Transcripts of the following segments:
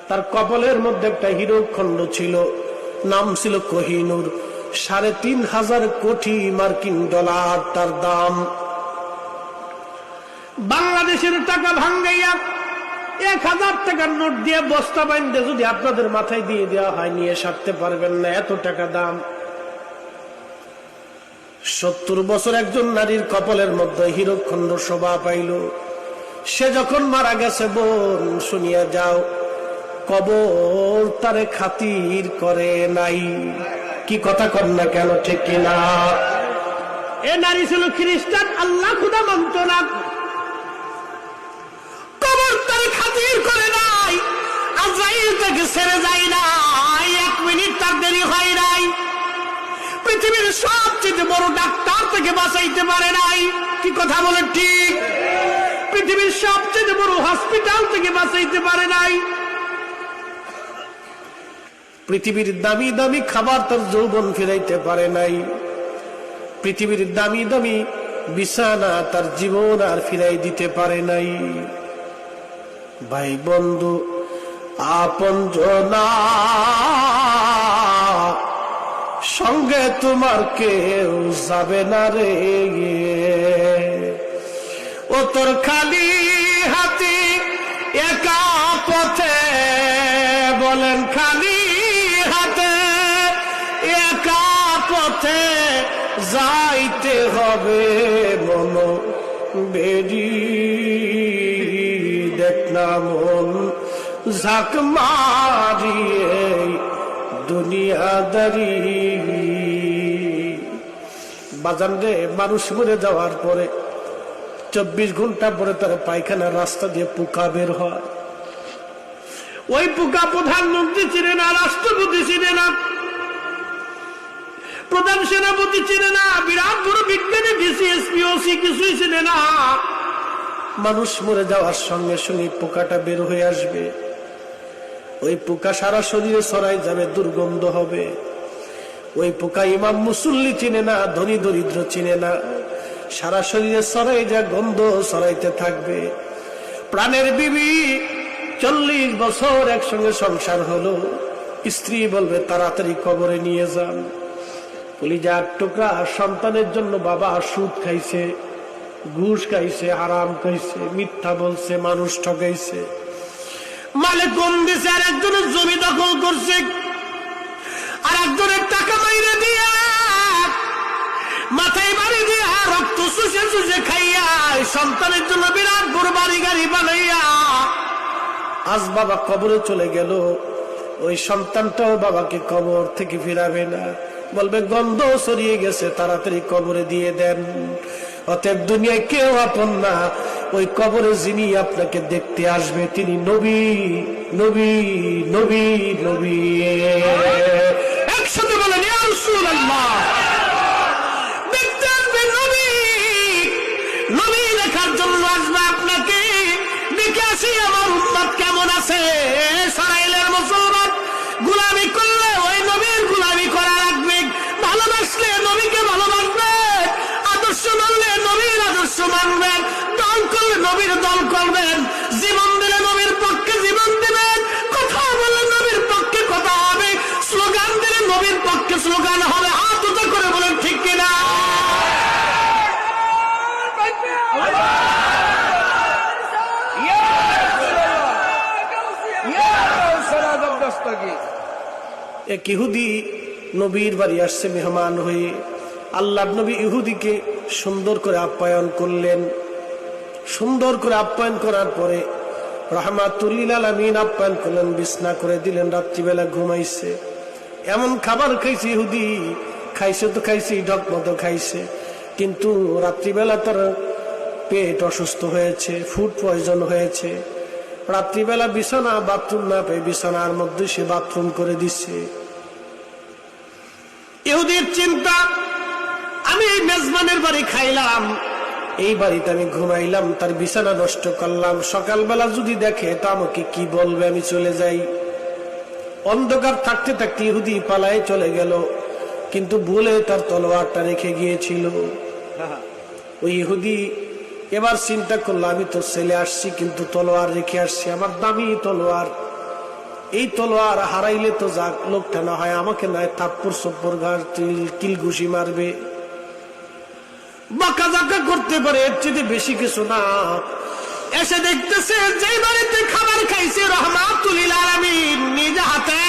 তার কপালের মধ্যে একটা হীরক খণ্ড ছিল, নাম ছিল কোহিনূর। ৩,৫০০ কোটি মার্কিন ডলার তার দাম। বাংলাদেশের টাকা ভাঙ্গাইয়া ১,০০০ টাকার নোট দিয়ে বস্তা বাইন্ধে যদি আপনাদের মাথায় দিয়ে দেওয়া হয়, নিয়ে সারতে পারবেন না, এত টাকা দাম। ৭০ বছর একজন নারীর কপালের মধ্যে হীরক খণ্ড শোভা পাইল। সে যখন মারা গেছে, বোন শুনিয়া যাও, কবর তারে খাতির করে নাই। কি কথা কর না কেন, ঠিক কিনা? এ নারী ছিল খ্রিস্টান, আল্লাহ খুদা মানত না, কবর তারে খাতির করে নাই, আজরাইল তাকে ছেড়ে যায় নাই, ১ মিনিট তার দেরি হয় নাই। পৃথিবীর সবচেয়ে বড় ডাক্তার থেকে বাঁচাইতে পারে নাই। কি কথা বলে ঠিক? পৃথিবীর সবচেয়ে বড় হসপিটাল থেকে বাঁচাইতে পারে নাই। পৃথিবীর দামি দামি খাবার তার যৌবন ফিরাইতে পারে নাই। পৃথিবীর দামি দামি বিছানা তার জীবন আর ফিরাই দিতে পারে নাই। ভাই বন্ধু আপনজনা, সঙ্গে তোমার কেউ যাবে না রে। ও তোর খালি হাতি একা পথে, বলেন খালি হাতে একা পথে যাইতে হবে মন বেরি। দেখ না মন ঝাঁক মারিয়ে দুনিয়াদারি। বাজান রে, মানুষ মরে যাওয়ার পরে ২৪ ঘন্টা পরে তার পায়খানার রাস্তা দিয়ে পোকা বের হয়। ওই পোকা প্রধানমন্ত্রী চিনে না, রাষ্ট্রপতি চিনে না, প্রধান সেনাপতি চিনে না, বিরাট বড় বিজ্ঞানী ডিসিএসপিওসি কিছুই চিনে না। মানুষ মরে যাওয়ার সঙ্গে সঙ্গে পোকাটা বের হয়ে আসবে। ওই পোকা সারা শরীরে ছড়াই যাবে, দুর্গন্ধ হবে। ওই পোকা ইমাম মুসল্লি চিনে না, ধনী দরিদ্র চিনে না, সারা শরীরে ছড়াই যা গন্ধ ছড়াইতে থাকবে। প্রাণের বিবি ৪০ বছর একসঙ্গে সংসার হলো, স্ত্রী বলবে তাড়াতাড়ি কবরে নিয়ে যান। কলিজার টুকরা সন্তানের জন্য বাবা সুদ খাইছে, ঘুষ খাইছে, হারাম খাইছে, মিথ্যা বলছে, মানুষ ঠকাইছে, মালে কম দিছে, আর একজনের জমি দখল করছে, আর একজনের টাকা মাইরে দিয়া মাথায় বাড়ি দিয়া রক্ত চুষে চুষে খাইয়া সন্তানের জন্য বিরাট বড় বাড়ি গাড়ি বানাইয়া আজ বাবা কবরে চলে গেল। ওই সন্তানটাও বাবাকে কবর থেকে ফিরাবে না, বলবে গন্ধ ছড়িয়ে গেছে, তাড়াতাড়ি কবরে দিয়ে দেন। অতএব দুনিয়ায় কেউ আপন না, ওই কবরে যিনি আপনাকে দেখতে আসবে তিনি নবী, নবী, নবী, নবী। একসাথে বলেন ইয়া রাসূলুল্লাহ। দেখতে আসবে নবী, নবী দেখার জন্য আসবে আপনাকে। দেখে আসি আমার উম্মত কেমন আছে। ইসরায়েলের মুসলমান গোলামি করলে ওই নবীর গোলামি করা লাগবে, ভালোবাসলে নবীকে ভালোবাসবে, আদর্শ মানলে নবীর আদর্শ মানবেন, দল করলে নবীর দল করবেন, জীবন দিলে নবীর পক্ষে জীবন দিবেন, কথা বললে নবীর পক্ষে কথা হবে, স্লোগান দিলে নবীর পক্ষে স্লোগান হবে। হাত উঁচু করে বলেন ঠিক কিনা? এক ইহুদি নবীর বাড়ি আসছে মেহমান হয়ে। আল্লাহর নবী ইহুদিকে সুন্দর করে আপ্যায়ন করলেন। সুন্দর করে আপ্যায়ন করার পরে রাহমাতুল লিল আলামিন আপ্যায়ন করলেন, বিছনা করে দিলেন, রাত্রিবেলা ঘুমাইছে। এমন খাবার খাইছে ইহুদি, খাইছে তো খাইছে, ঢক মতো খাইছে, কিন্তু রাত্রিবেলা তার পেট অসুস্থ হয়েছে, ফুড পয়জন হয়েছে। রাত্রিবেলা বিছানা, বাথরুম না পেয়ে বিছানার মধ্যে সে বাথরুম করে দিচ্ছে। ইহুদির চিন্তা, আমি এই মেজবানের বাড়ি খাইলাম, এই বাড়িতে আমি ঘুমাইলাম, তার বিছানা নষ্ট করলাম, সকালবেলা যদি দেখে তা আমাকে কি বলবে, আমি চলে যাই। অন্ধকার থাকতে থাকতে ইহুদি পালায়ে চলে গেল, কিন্তু ভুলে তার তলোয়ারটা রেখে গিয়েছিল। ওই ইহুদি এবার চিন্তা করলো, আমি তো ছেলে আসছি কিন্তু তলোয়ার রেখে আসছি, আমার দামি তলোয়ার, এই তলোয়ার হারাইলে তো যাক, লোকটা না হয় আমাকে নয় থাপ্পড় সপ্পর ঘাস কিল ঘুষি মারবে, বাঁকা জাকা করতে পারে, এর চেয়ে বেশি কিছু না। এসে দেখতেছে যে বাড়িতে খাবার খাইছে রহমাতুল লিল আলামিন নিজ হাতে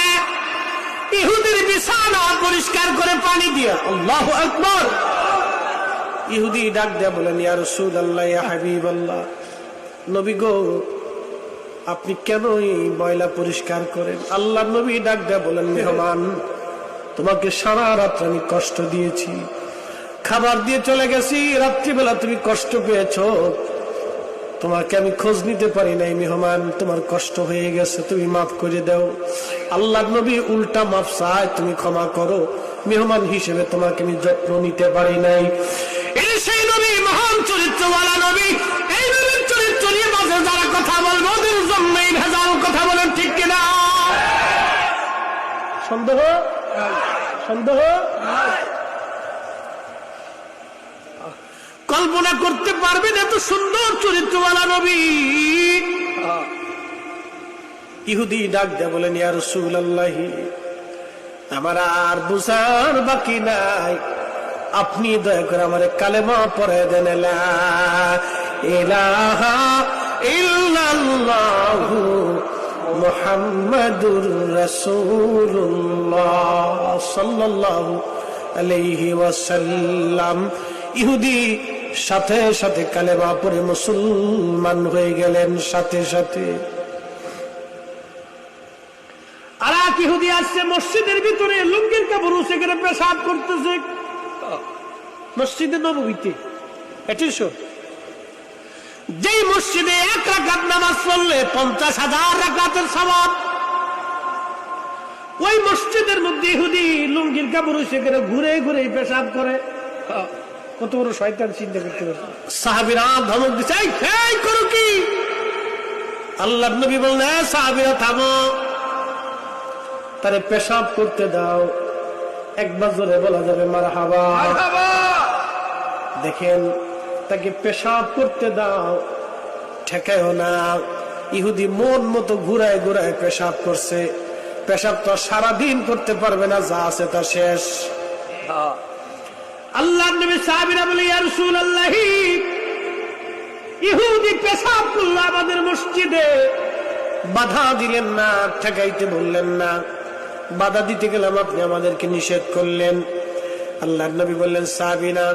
ইহুদির বিছানা পরিষ্কার করে পানি দিয়া। আল্লাহু আকবার। ইহুদি ডাক দেয়া বলেন, ইয়া রাসূলুল্লাহ, ইয়া হাবিবাল্লাহ, নবী গো, আপনি কেন এই ময়লা পরিষ্কার করেন? আল্লাহ নবী ডাক দেয়া বলেন, মেহমান, তোমাকে সারা রাত আমি কষ্ট দিয়েছি, খাবার দিয়ে চলে গেছি, রাত্রিবেলা তুমি কষ্ট পেয়েছো, তোমাকে আমি খোঁজ নিতে পারি নাই, মেহমান, তোমার কষ্ট হয়ে গেছে, তুমি মাফ করে দাও। আল্লাহ নবী উল্টা মাফ চায়, তুমি ক্ষমা করো, মেহমান হিসেবে তোমাকে আমি যত্ন নিতে পারি নাই। এই সেই নবী, মহান চরিত্রওয়ালা নবী। এই নবীর চরিত্র নিয়ে মাঝে যারা কথা বলবো ওদের জন্যই ভেজাল কথা বলেন, ঠিক কিনা? সন্দেহ সন্দেহ কল্পনা করতে পারবেন এত সুন্দর চরিত্রওয়ালা নবী। ইহুদি ডাক দেয়া বলেন, ইয়া রাসূলুল্লাহ, আমার আর বুঝার বাকি নাই, আপনি দয়া করে আমার কালেমা পড়ে দেন, লা ইলাহা ইল্লাল্লাহু মুহাম্মাদুর রাসূলুল্লাহ সাল্লাল্লাহু আলাইহি ওয়াসাল্লাম। ইহুদি সাথে সাথে কালেমা পড়ে মুসলমান হয়ে গেলেন, সাথে সাথে। আর এক ইহুদি আসছে মসজিদের ভিতরে, লুঙ্গির কাপড় সেখানে পেশাব করতেছে মসজিদে নববীতে। যেই মসজিদে 1 রাকাত নামাজ পড়লে 50,000 রাকাতের সওয়াব, ওই মসজিদের মধ্যে ইহুদি লুঙ্গির কাপড় সেখানে ঘুরে ঘুরে পেশাব করে। কত বড় শয়তান, চিন্তা করতে পারছে। সাহাবীরা ধমক দিচ্ছে, এই করো কি? আল্লাহর নবী বললেন, সাহাবীরা থামো, তারে পেশাব করতে দাও। একবার জোরে বলা যাবে মারহাবা। দেখেন, তাকে পেশাব করতে দাও, ঠেকায়ও না। ইহুদি মন মতো ঘুরায় ঘুরায় পেশাব করছে। পেশাব তো সারাদিন করতে পারবে না, যা আছে তা শেষ। আল্লাহর নবী সাহাবীরা বলে, ইয়া রাসূলুল্লাহ, ইহুদি পেশাব করলো আমাদের মসজিদে, বাধা দিলেন না, ঠেকাইতে বললেন না, বাধা দিতে গেলাম আপনি আমাদেরকে নিষেধ করলেন। আল্লাহর নবী বললেন, সাহাবীরা,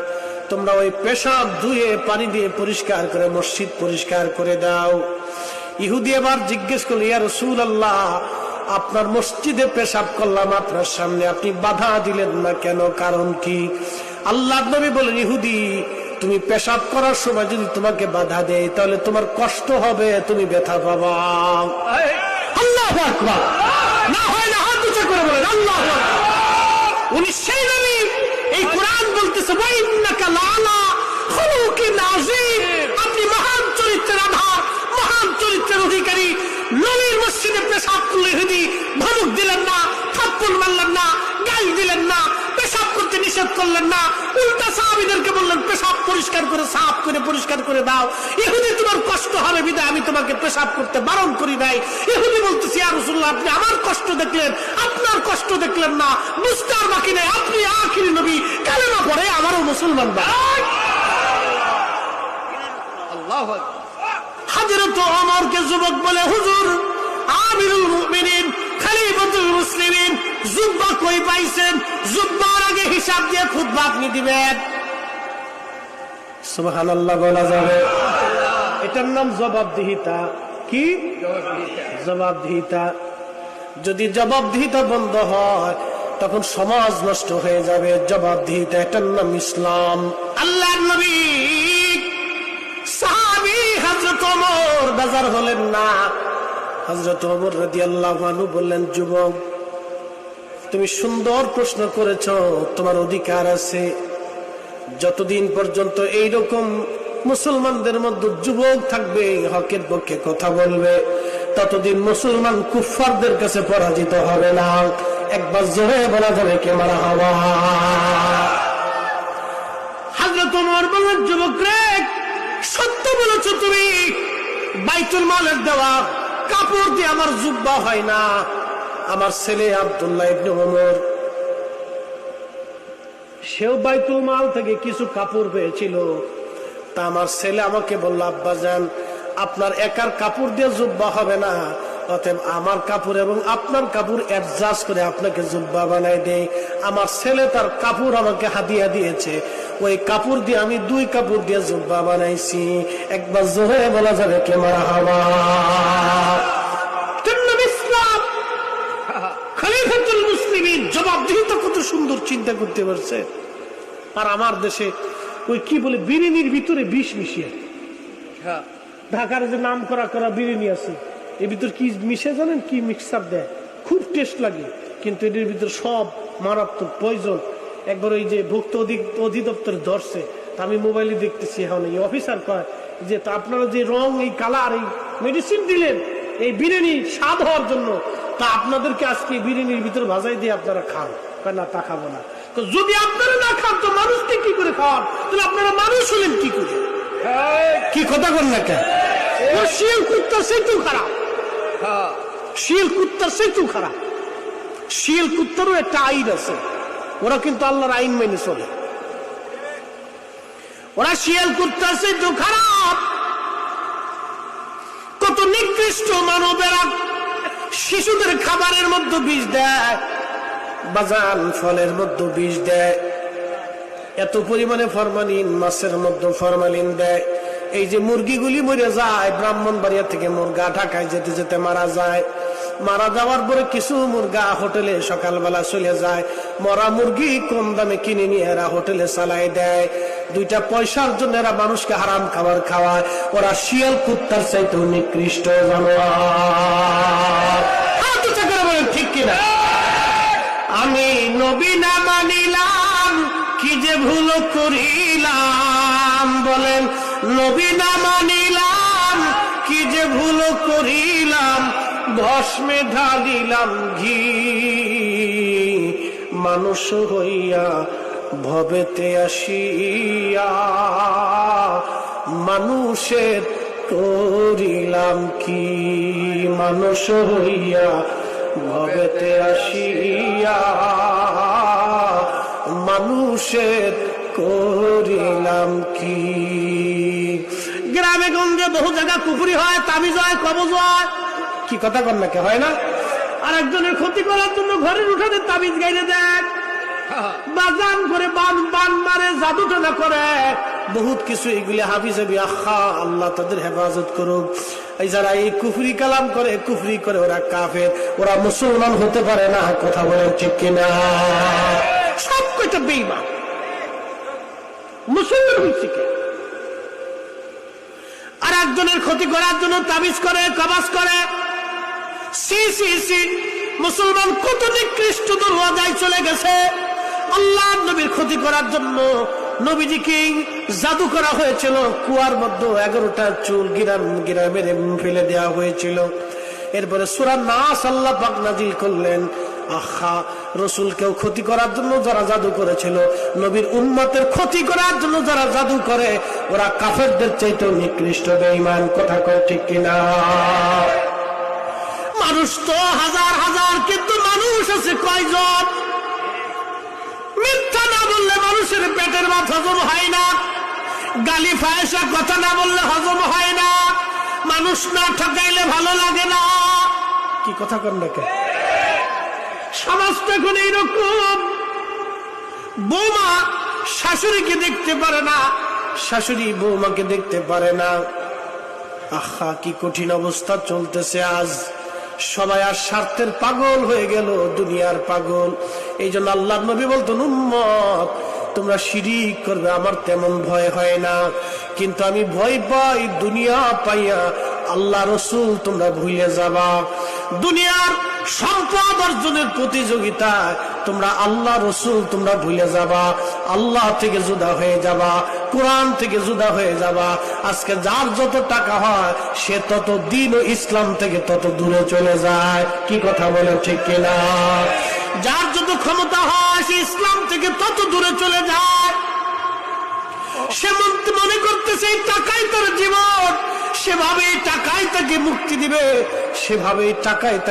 তোমরা ওই পেশাব ধুয়ে পানি দিয়ে পরিষ্কার করে মসজিদ পরিষ্কার করে দাও। ইহুদি এবার জিজ্ঞেস করল, ইয়া রাসূলুল্লাহ, আপনার মসজিদে পেশাব করলাম আপনার সামনে, আপনি বাধা দিলেন না কেন? কারণ কি? আল্লাহর নবী বলেন, ইহুদি, তুমি পেশাব করার সময় যদি তোমাকে বাধা দেয় তাহলে তোমার কষ্ট হবে, তুমি ব্যথা পাবা। আল্লাহু আকবার। না হয় না, হাত উঁচু করে বলেন আল্লাহু আকবার। উনি সেই নবী, এই কোরআন বলতেছে, ওয়া ইন্নাকা লাআলা খুলুকিন আযীম, আপনি মহান চরিত্রের আধার, মহান চরিত্রের অধিকারী। নবীর মসজিদে পেশাব করলে ইহুদি ধমক দিলেন না, থাপ্পড় মারলেন না, গাল দিলেন না, পেশাব করতে নিষেধ করলেন না, উল্টা সাহাবীদেরকে বললেন, পেশাব পরিষ্কার করে সাফ করে পরিষ্কার করে দাও। ইহুদি, তোমার কষ্ট হবে বিধায় আমি তোমাকে পেশাব করতে বারণ করি নাই। ইহুদি বলতেছি, ইয়া রাসূলুল্লাহ, আপনি আমার কষ্ট দেখলেন, আপনার কষ্ট দেখলেন না, বুঝতে আর বাকি নেই, আপনি আখিরি নবী, কালেমা পড়ে আমারও মুসলমান ভাই। আল্লাহু আকবার। হযরত ওমরকে যুবক বলে, হুজুর, আমিরুল মুমিনিন, খলিফাতুল মুসলিমিন, জুব্বা কই পাইছেন? জুব্বার আগে হিসাব দিয়ে খুতবা আপনি দিবেন। সুবহানাল্লাহ বলা যাবে? এটার নাম জবাবদিহিতা। কি জবাবদিহিতা? যদি জবাবদিহিতা বন্ধ হয় তখন সমাজ নষ্ট হয়ে যাবে। জবাবদিহিতা, এটার নাম ইসলাম। আল্লাহর নবী সাহাবী হযরত ওমর বাজার হলেন না। হযরত ওমর রাদিয়াল্লাহু আনহু বললেন, যুবক, তুমি সুন্দর প্রশ্ন করেছো, তোমার অধিকার আছে। যতদিন পর্যন্ত এইরকম মুসলমানদের মধ্যে যুবক থাকবে, হকের পক্ষে কথা বলবে, ততদিন মুসলমান কুফফারদের কাছে পরাজিত হবে না। একবার জোরে বলা যাবে কে মারহাবা? হযরত ওমর বললেন, যুবক রে, সত্য বলেছো তুমি। বাইতুল মালের দেওয়া কাপড় দিয়ে আমার জুব্বা হয় না। আমার ছেলে আব্দুল্লাহ ইবনে ওমর, সেও বাইতুল মাল থেকে কিছু কাপড় পেয়েছিল। তা আমার ছেলে আমাকে বলল, আব্বাজান আপনার একার কাপড় দিয়ে জুব্বা হবে না, অতএব আমার কাপড় এবং আপনার কাপড় অ্যাডজাস্ট করে আপনাকে জুব্বা বানাই দেই। আমার ছেলে তার কাপড় আমাকে হাদিয়া দিয়েছে, ওই কাপড় দিয়ে আমি 2 কাপড় দিয়ে জুব্বা বানাইছি। একবার জোরে বলা যাবে কে মারহাবা। ইসলাম খলিফাতুল মুসলিমিন জবাবদিহিতা কত সুন্দর চিন্তা করতে পারছে। আর আমার দেশে ওই কি বলে বিরিয়ানির ভিতরে বিষ মিশিয়ে, ঢাকার যে নাম করা করা বিরিয়ানি আছে এর ভিতর কি মিশে জানেন? কি মিক্সার দেয়, খুব টেস্ট লাগে, কিন্তু এদের ভিতর সব মারাত্মক পয়জন। একবার ওই যে ভুক্ত অধিদপ্তর ধরছে, আমি মোবাইলে দেখতেছি এখন এই অফিসার কয় যে তা আপনারা যে রং এই কালার এই মেডিসিন দিলেন এই বিরিয়ানি স্বাদ হওয়ার জন্য, তা আপনাদেরকে আজকে বিরিয়ানির ভিতর ভাজাই দিয়ে আপনারা খান। না, তা খাবো না। তো যদি আপনারা না খান তো মানুষকে কি করে খাওয়ান? তাহলে আপনারা মানুষ হলেন কি করে? কি কথা বল না কেন? শিয়াল কুত্তার সেতু খারাপ, শিয়াল কুত্তার সেতু খারাপ। শিয়াল কুত্তারও একটা আইন আছে, ওরা কিন্তু আল্লাহর আইন মেনে চলে। ওরা শিয়াল কুত্তার সেতু খারাপ। কত নিকৃষ্ট মানবেরা শিশুদের খাবারের মধ্যে বিষ দেয়, বাজান ফলের মধ্যে বিষ দেয়, এত পরিমাণে ফরমালিন, মাছের মধ্যে ফরমালিন দেয়। এই যে মুরগিগুলি মরে যায়, ব্রাহ্মণবাড়িয়া থেকে মুরগা ঢাকায় যেতে যেতে মারা যায়। মারা যাওয়ার পরে কিছু মুরগা হোটেলে সকালবেলা চলে যায়, মরা মুরগি কম দামে কিনে নিয়ে এরা হোটেলে চালাই দেয়। 2টা পয়সার জন্য এরা মানুষকে হারাম খাবার খাওয়ায়। ওরা শিয়াল কুত্তার চাইতে নিকৃষ্ট জানোয়ার। বলেন ঠিক কিনা? আমি নবী না মানিলাম, কি যে ভুল করিলাম। বলেন, নবী না মানিলাম, কি যে ভুল করিলাম। ভস্মে ঢালিলাম ঘি, মানুষ হইয়া ভবেতে আসিয়া মানুষের করিলাম কি। মানুষ হইয়া ভবেতে আসিয়া মানুষের করিলাম কি। গ্রামে গঞ্জে বহু জায়গা কুফরি হয়, তাবিজ হয়, কবজ হয়। কি কথা কর না কে হয় না? আর একজনের ক্ষতি করার জন্য ঘরের উঠানে তাবিজ গাইলে দেয়, বাজান করে বান মারে, জাদু টানা করে, বহুত কিছু। এগুলি হাবিজাবি আখা, আল্লাহ তাদের হেফাজত করুক। এই যারা এই কুফরি কালাম করে, কুফরি করে, ওরা কাফের, ওরা মুসলমান হতে পারে না। কথা বলেন ঠিক কিনা? সব কয়টা বেঈমান। মুসলমান হয়েছে কে? আর একজনের ক্ষতি করার জন্য তাবিজ করে, কবাজ করে। সি সি সি, মুসলমান কত নিকৃষ্ট দরওয়াজায় চলে গেছে। আল্লাহ নবীর ক্ষতি করার জন্য নবীজিকে জাদু করা হয়েছিল। কুয়ার মধ্যে 11টা চুল গিরা মেরে ফেলে দেওয়া হয়েছিল। এরপরে সূরা নাস আল্লাহ পাক নাজিল করলেন। আহা, রসুলকেও ক্ষতি করার জন্য যারা জাদু করেছিল, নবীর উম্মতের ক্ষতি করার জন্য যারা জাদু করে, ওরা কাফেরদের চাইতেও নিকৃষ্ট বেঈমান। কথা কয় ঠিক কিনা? মানুষ তো হাজার হাজার, কিন্তু মানুষ আছে কয়জন? মিথ্যা না বললে মানুষের পেটের ভাত হজম হয় না, গালি ফায়সা কথা না বললে হজম হয় না, মানুষ না ঠকাইলে ভালো লাগে না। কি কথা কর না কে? সমাজটা এখন এইরকম। বৌমা শাশুড়িকে দেখতে পারে না, শাশুড়ি বৌমাকে দেখতে পারে না। আহা, কি কঠিন অবস্থা চলতেছে আজ। সবাই আর স্বার্থের পাগল হয়ে গেল, দুনিয়ার পাগল। এই জন্য আল্লাহ নবী বলতেন, উম্মত তোমরা শিরিক করবে আমার তেমন ভয় হয় না, কিন্তু আমি ভয় পাই দুনিয়া পাইয়া আল্লাহ রসুল তোমরা ভুলে যাবা। দুনিয়ার সম্পদ অর্জনের প্রতিযোগিতা তোমরা আল্লাহ রসুল তোমরা ভুলে যাবা, আল্লাহ থেকে জুদা হয়ে যাবা, কোরআন থেকে জুদা হয়ে যাবা। আজকে যার যত টাকা হয় সে তত দিন ও ইসলাম থেকে তত দূরে চলে যায়। কি কথা বলে ঠিক কিনা? যার যত ক্ষমতা হয় সে ইসলাম থেকে তত দূরে চলে যায়। সে মনে করতেছে এই টাকাই তার জীবন, সেভাবেই টাকায় তাকে মুক্তি দিবে, সেভাবেই টাকায় তাকে